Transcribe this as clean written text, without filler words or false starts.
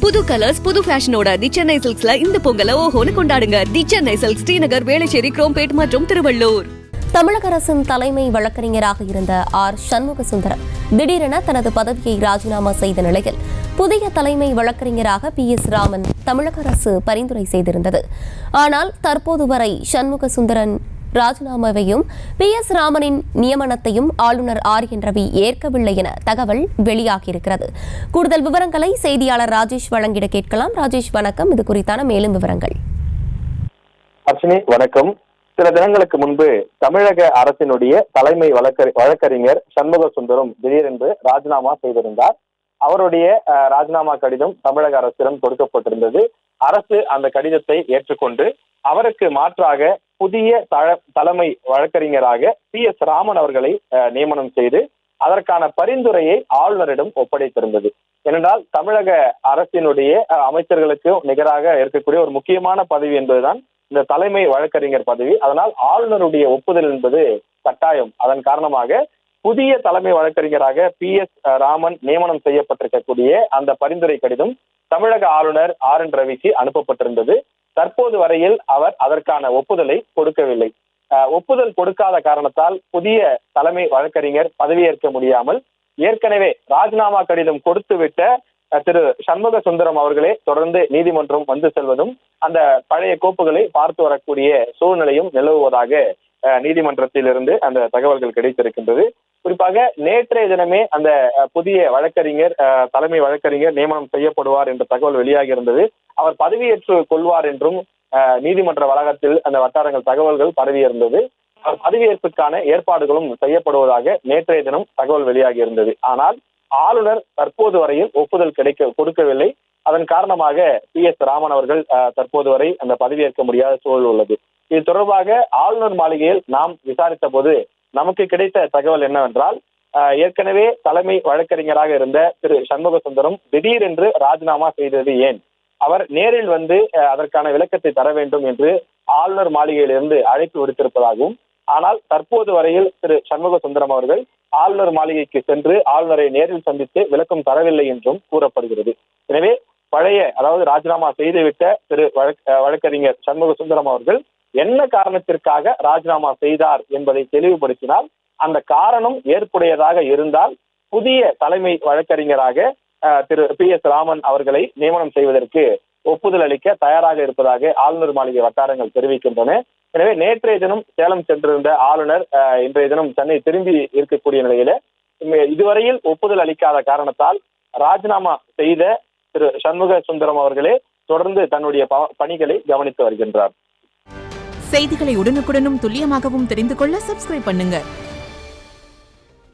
புது கலர்ஸ் புது ஃபேஷனோட தி சென்னை சில்க்ஸ்ல இந்த பொங்கலை ஓஹோன்னு கொண்டாடுங்க. தி சென்னை சில்க்ஸ், ஸ்ரீநகர், வேளச்சேரி, குரோம்பேட் மற்றும் திருவள்ளூர். தமிழக அரசின் தலைமை வழக்கறிஞராக இருந்த ஆர் சண்முக சுந்தரம் திடீரென தனது பதவியை ராஜினாமா செய்த நிலையில் புதிய தலைமை வழக்கறிஞராக PS ராமன் தமிழக அரசு பரிந்துரை செய்திருந்தது. ஆனால் தற்போது வரை சண்முக சுந்தரன் ராஜினாமாவையும் PS ராமனின் நியமனத்தையும் ஆளுநர் RN ரவி ஏற்கவில்லை என தகவல் வெளியாகியிருக்கிறது. கூடுதல் விவரங்களை செய்தியாளர் ராஜேஷ் வழங்கிட கேட்கலாம். ராஜேஷ் வணக்கம். இது குறித்தான மேலும் விவரங்கள். அர்ச்சனி வணக்கம். சில தினங்களுக்கு முன்பு தமிழக அரசினுடைய தலைமை வழக்கறிஞர் சண்முக சுந்தரம் திடீரென்று ராஜினாமா செய்திருந்தார். அவருடைய ராஜினாமா கடிதம் தமிழக அரசிடம் கொடுக்கப்பட்டிருந்தது. அரசு அந்த கடிதத்தை ஏற்றுக்கொண்டு அவருக்கு மாற்றாக புதிய தலைமை வழக்கறிஞராக PS ராமன் அவர்களை நியமனம் செய்து அதற்கான பரிந்துரையை ஆளுநரிடம் ஒப்படைத்திருந்தது. ஏனென்றால் தமிழக அரசினுடைய அமைச்சர்களுக்கு நிகராக இருக்கக்கூடிய ஒரு முக்கியமான பதவி என்பதுதான் இந்த தலைமை வழக்கறிஞர் பதவி. அதனால் ஆளுநருடைய ஒப்புதல் என்பது கட்டாயம். அதன் காரணமாக புதிய தலைமை வழக்கறிஞராக PS ராமன் நியமனம் செய்யப்பட்டிருக்கக்கூடிய அந்த பரிந்துரை கடிதம் தமிழக ஆளுநர் RN ரவிக்கு அனுப்பப்பட்டிருந்தது. தற்போது வரையில் அவர் அதற்கான ஒப்புதலை கொடுக்கவில்லை. ஒப்புதல் கொடுக்காத காரணத்தால் புதிய தலைமை வழக்கறிஞர் பதவியேற்க முடியாமல் ஏற்கனவே ராஜினாமா கடிதம் கொடுத்துவிட்ட திரு சண்முக சுந்தரம் அவர்களே தொடர்ந்து நீதிமன்றம் வந்து செல்வதும் அந்த பழைய கோப்புகளை பார்த்து வரக்கூடிய சூழ்நிலையும் நிலவுவதாக நீதிமன்றத்திலிருந்து அந்த தகவல்கள் கிடைத்திருக்கின்றது. குறிப்பாக நேற்றைய தினமே அந்த புதிய வழக்கறிஞர் தலைமை வழக்கறிஞர் நியமனம் செய்யப்படுவார் என்ற தகவல் வெளியாகி இருந்தது. அவர் பதவியேற்று கொள்வார் என்றும் நீதிமன்ற வளாகத்தில் அந்த வட்டாரங்கள் தகவல்கள் பரவியிருந்தது. அவர் பதவியேற்புக்கான ஏற்பாடுகளும் செய்யப்படுவதாக நேற்றைய தினம் தகவல் வெளியாகி இருந்தது. ஆனால் ஆளுநர் தற்போது வரையில் ஒப்புதல் கொடுக்கவில்லை. அதன் காரணமாக PS ராமன் அவர்கள் தற்போது வரை அந்த பதவியேற்க முடியாத சூழல் உள்ளது. இது தொடர்பாக ஆளுநர் மாளிகையில் நாம் விசாரித்த போது நமக்கு கிடைத்த தகவல் என்னவென்றால், ஏற்கனவே தலைமை வழக்கறிஞராக இருந்த திரு சண்முக சுந்தரம் திடீரென்று ராஜினாமா செய்தது ஏன், அவர் நேரில் வந்து அதற்கான விளக்கத்தை தர வேண்டும் என்று ஆளுநர் மாளிகையிலிருந்து அழைப்பு விடுத்திருப்பதாகவும், ஆனால் தற்போது வரையில் திரு சண்முக சுந்தரம் அவர்கள் ஆளுநர் மாளிகைக்கு சென்று ஆளுநரை நேரில் சந்தித்து விளக்கம் தரவில்லை என்றும் கூறப்படுகிறது. எனவே பழைய ராஜினாமா செய்துவிட்ட திரு வழக்கறிஞர் சண்முக சுந்தரம் அவர்கள் என்ன காரணத்திற்காக ராஜினாமா செய்தார் என்பதை தெளிவுபடுத்தினால், அந்த காரணம் ஏற்புடையதாக இருந்தால் புதிய தலைமை வழக்கறிஞராக திரு PS ராமன் அவர்களை நியமனம் செய்வதற்கு ஒப்புதல் அளிக்க தயாராக இருப்பதாக ஆளுநர் மாளிகை வட்டாரங்கள் தெரிவிக்கின்றன. எனவே நேற்றைய தினம் சேலம் சென்றிருந்த ஆளுநர் இன்றைய தினம் சென்னை திரும்பி இருக்கக்கூடிய நிலையில இதுவரையில் ஒப்புதல் அளிக்காத காரணத்தால் ராஜினாமா செய்த திரு சண்முக சுந்தரம் அவர்களே தொடர்ந்து தன்னுடைய பணிகளை கவனித்து வருகின்றார். செய்திகளை உடனுக்குடனும் துல்லியமாகவும் தெரிந்து கொள்ள சப்ஸ்கிரைப் பண்ணுங்க.